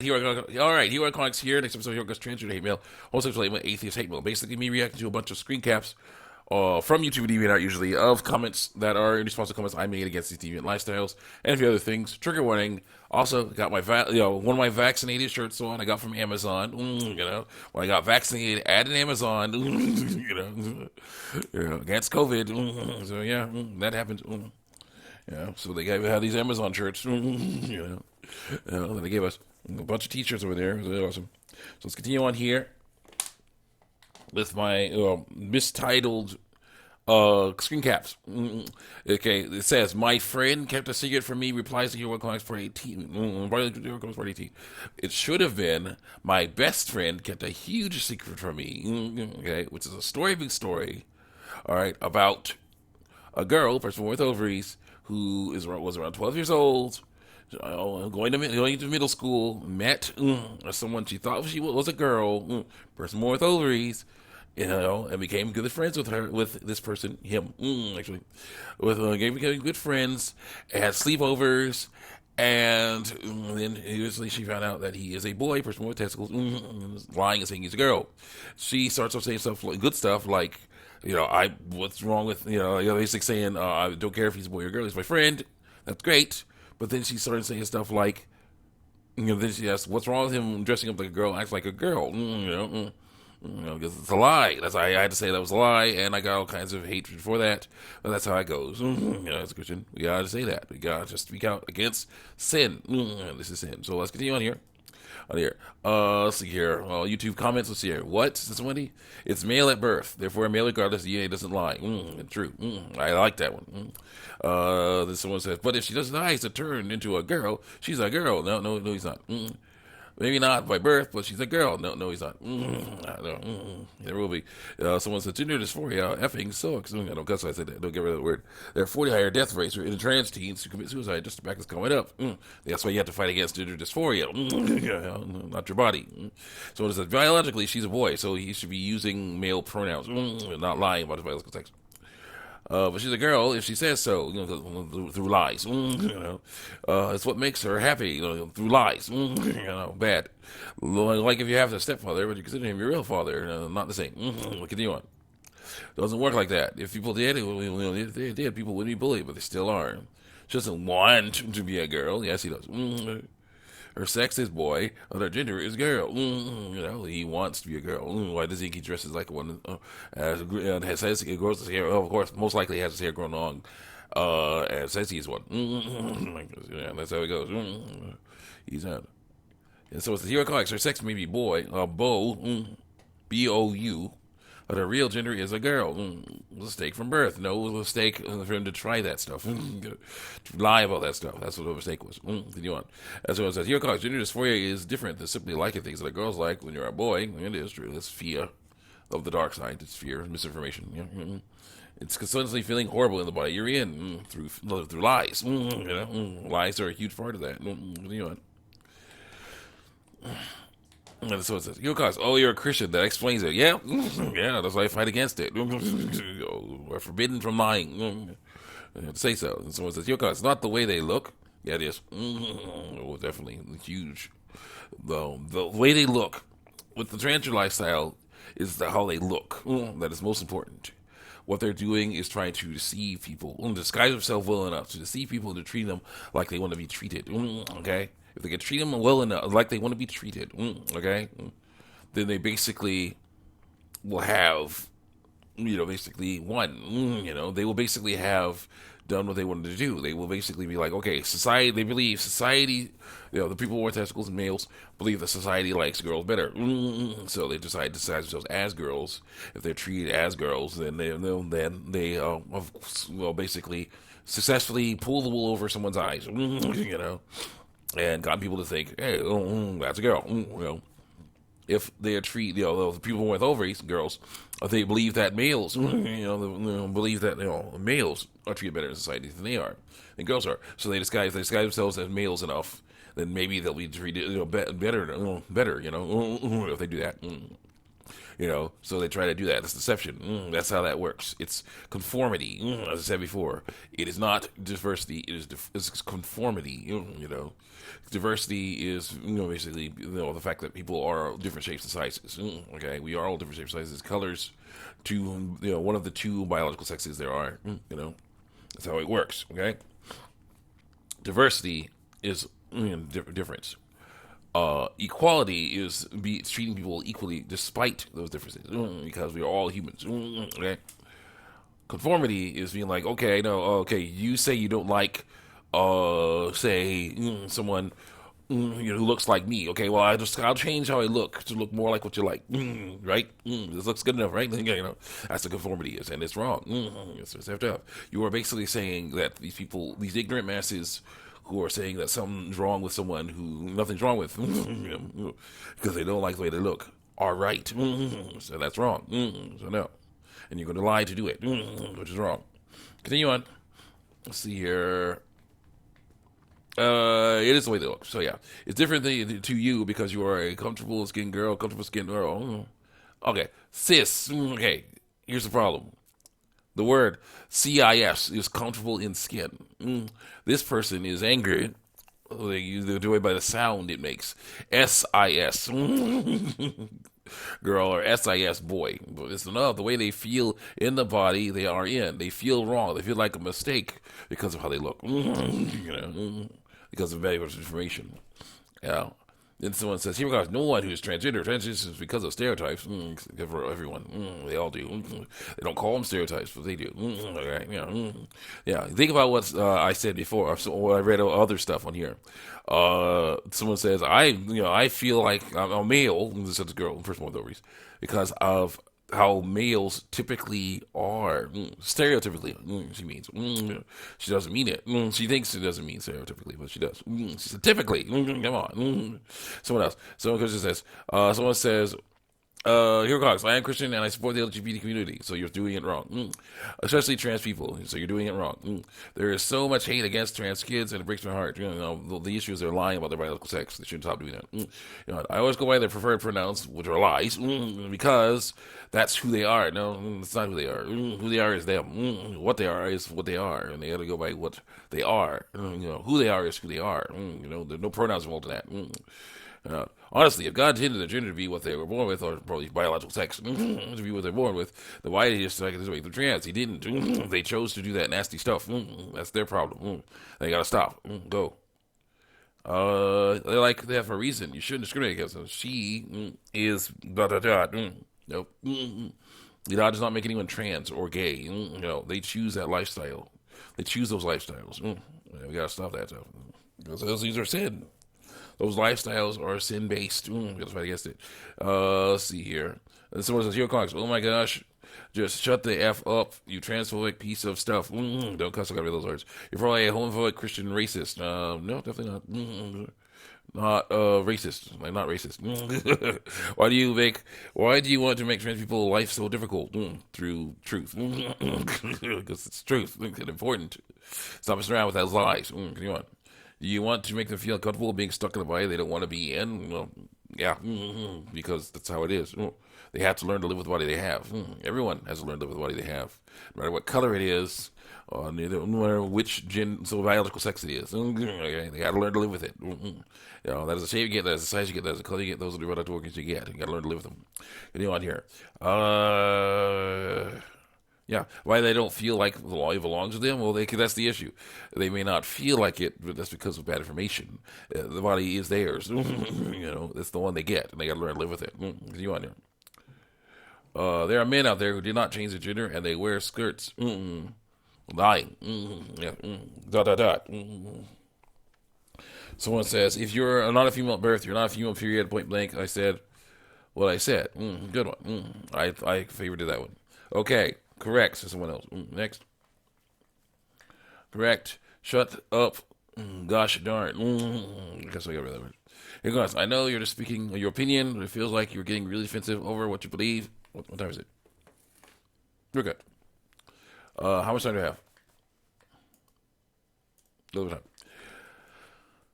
All right, Hero Comics here. Next episode, Hero Comics Transgender Hate Mail, homosexual hate mail, atheist hate mail. Basically, me reacting to a bunch of screen caps from YouTube and DeviantArt, usually, of comments that are in response to comments I made against these deviant lifestyles and a few other things. Trigger warning. Also, got my one of my Vaccinated shirts on. I got from Amazon. When I got vaccinated at an Amazon. Against COVID. So yeah, that happened. Yeah, so they had these Amazon shirts. That they gave us a bunch of t-shirts over there. It was really awesome. So let's continue on here with my mistitled screen caps. Okay, it says, my friend kept a secret from me, replies to Hero Comics 418. It should have been, my best friend kept a huge secret from me. Okay, which is a big story, all right, about a girl, person with ovaries, who was around 12 years old, going to middle school, met someone she thought she was a girl, person more with ovaries, and became good friends with this person, him, actually, became good friends, had sleepovers, and then eventually she found out that he is a boy, person with testicles, lying and saying he's a girl. She starts off saying good stuff like, what's wrong with, basically saying, I don't care if he's a boy or girl, he's my friend, that's great. But then she started saying stuff like, then she asked, what's wrong with him dressing up like a girl, acts like a girl? Because it's a lie. That's why I had to say that was a lie, and I got all kinds of hatred for that. But that's how it goes. As a Christian, we gotta say that. We gotta just speak out against sin. This is sin. So let's continue on here. Let's see here. YouTube comments. Let's see here. What? Is this Wendy? It's male at birth. Therefore, male regardless, DNA doesn't lie. True. I like that one. Then someone says, but if she doesn't lie to turn into a girl, she's a girl. No, he's not. Maybe not by birth, but she's a girl. No, he's not. There will be. Someone said, gender dysphoria effing sucks. I don't guess I said that. Don't get rid of the word. There are 40 higher death rates in trans teens who commit suicide just to back this comment up. That's why you have to fight against gender dysphoria. Not your body. Someone says, biologically, she's a boy, so he should be using male pronouns, not lying about his biological sex. But she's a girl if she says so, through lies. It's what makes her happy, through lies. Bad. Like if you have a stepfather, but you consider him your real father, not the same. Continue on. Doesn't work like that. If people did, if they did, people would be bullied, but they still are. She doesn't want to be a girl. Yes, he does. Her sex is boy, and her gender is girl. He wants to be a girl. Why does he think he dresses like one? Says he grows his hair. Of course, most likely he has his hair grown long. And says he's one. That's how it goes. He's out. And so it's the Hero Comics. Her sex may be boy, beau, B-O-U. But her real gender is a girl. Mistake from birth. No mistake for him to try that stuff. To lie about that stuff. That's what the mistake was. Continue on. As it says, here comes gender dysphoria is different than simply liking things that girls like when you're a boy. It is true. It's fear of the dark side. It's fear, misinformation. It's constantly feeling horrible in the body you're in through lies. Lies are a huge part of that. Continue on. And so it says, you're a Christian. That explains it. Yeah, that's why I fight against it. We're forbidden from lying. Say so. And someone says, it's not the way they look. Yeah, it is. Definitely huge. The way they look with the transgender lifestyle is how they look. That is most important. What they're doing is trying to deceive people, disguise themselves well enough to deceive people and to treat them like they want to be treated. Okay? If they can treat them well enough, like they want to be treated, okay, then they basically will have, basically won. They will basically have done what they wanted to do. They will basically be like, okay, society. They believe society. The people with testicles and males believe that society likes girls better. So they decide to disguise themselves as girls. If they're treated as girls, then they basically successfully pull the wool over someone's eyes. And got people to think, hey, that's a girl. If they are treated, the people with ovaries, girls, they believe that males, believe that males are treated better in society than they are, than girls are. So they disguise themselves as males enough, then maybe they'll be treated better, if they do that. So they try to do that. That's deception. That's how that works. It's conformity. As I said before, it is not diversity. It's conformity. Diversity is basically the fact that people are different shapes and sizes. Okay, we are all different shapes and sizes, colors. To one of the two biological sexes there are. That's how it works. Okay, diversity is difference. Equality is treating people equally despite those differences, because we are all humans. Okay. Conformity is being like, okay, no, okay, you say you don't like, say, someone, who looks like me. Okay, well, I'll change how I look to look more like what you like, right? This looks good enough, right? That's what conformity is, and it's wrong. It's effed up. You are basically saying that these people, these ignorant masses, who are saying that something's wrong with someone who nothing's wrong with, because they don't like the way they look, are right. So that's wrong. So no. And you're going to lie to do it, which is wrong. Continue on. Let's see here. It is the way they look. So yeah, it's different to you because you are a comfortable skin girl, comfortable skin girl. Okay, cis. Okay, here's the problem. The word CIS is comfortable in skin. This person is angry. They do it by the sound it makes. SIS. Girl, or SIS boy. It's enough. The way they feel in the body they are in. They feel wrong. They feel like a mistake because of how they look. Because of valuable information. Yeah. Then someone says, here goes no one who's transgender. Transgender is because of stereotypes. For everyone. They all do. They don't call them stereotypes, but they do. Okay. Yeah. Think about what I said before. What I read other stuff on here. Someone says, I feel like I'm a male. This is a girl, first one with ovaries, because of how males typically are. Stereotypically, she means. She doesn't mean it. She thinks it doesn't mean stereotypically, but she does. She said, typically. Come on. Someone else. Someone says, here goes. I am Christian and I support the LGBT community, so you're doing it wrong. Especially trans people, so you're doing it wrong. There is so much hate against trans kids, and it breaks my heart. The issue is they're lying about their biological sex. They shouldn't stop doing that. I always go by their preferred pronouns, which are lies, because that's who they are. No, it's not who they are. Who they are is them. What they are is what they are, and they got to go by what they are. Who they are is who they are. There's no pronouns involved in that. Honestly, if God intended their gender to be what they were born with, or probably biological sex to be what they're born with, then why did he just make them trans? He didn't. They chose to do that nasty stuff. That's their problem. They gotta stop. Go. They're like that for a reason. You shouldn't discriminate against them. She is da da da. Nope. God does not make anyone trans or gay. They choose that lifestyle. They choose those lifestyles. We gotta stop that stuff. Because these are sin. Those lifestyles are sin-based. Gotta fight against it. Let's see here. And someone says, "Yo, Cox, oh my gosh, just shut the F up, you transphobic piece of stuff." Don't cuss, I gotta read those words. You're probably a homophobic Christian racist. No, definitely not. Not racist. I'm not racist. Why do you want to make trans people's life so difficult? Through truth. Because it's truth. It's important. Stop messing around with those lies. Continue on. Do you want to make them feel comfortable being stuck in a body they don't want to be in? Well, yeah, because that's how it is. They have to learn to live with the body they have. Everyone has to learn to live with the body they have, no matter what color it is, no matter which biological sex it is. Okay? They got to learn to live with it. That is a shape you get, that is a size you get, that is a color you get, those are the reproductive organs you get. You got to learn to live with them. Continue on here. Yeah, why they don't feel like the law belongs to them? Well, that's the issue. They may not feel like it, but that's because of bad information. The body is theirs. It's the one they get, and they got to learn to live with it. Continue on here. There are men out there who did not change their gender, and they wear skirts. Lying. Yeah. Dot, dot, dot. Someone says, if you're not a female at birth, you're not a female, period, point blank. I said what I said. Good one. I favorited that one. Okay. Correct, says someone else. Next. Correct. Shut up. Gosh darn. I guess I got rid of that word. Here goes. I know you're just speaking your opinion, but it feels like you're getting really defensive over what you believe. What time is it? We're good. How much time do I have? A little bit of time.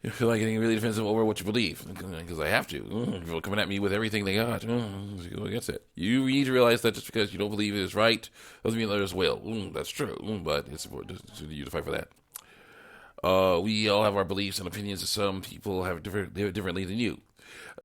You feel like getting really defensive over what you believe, because I have to. People coming at me with everything they got. Go against it. You need to realize that just because you don't believe it is right doesn't mean others will. That's true, but it's important to you to fight for that. We all have our beliefs and opinions. Some people have differently than you.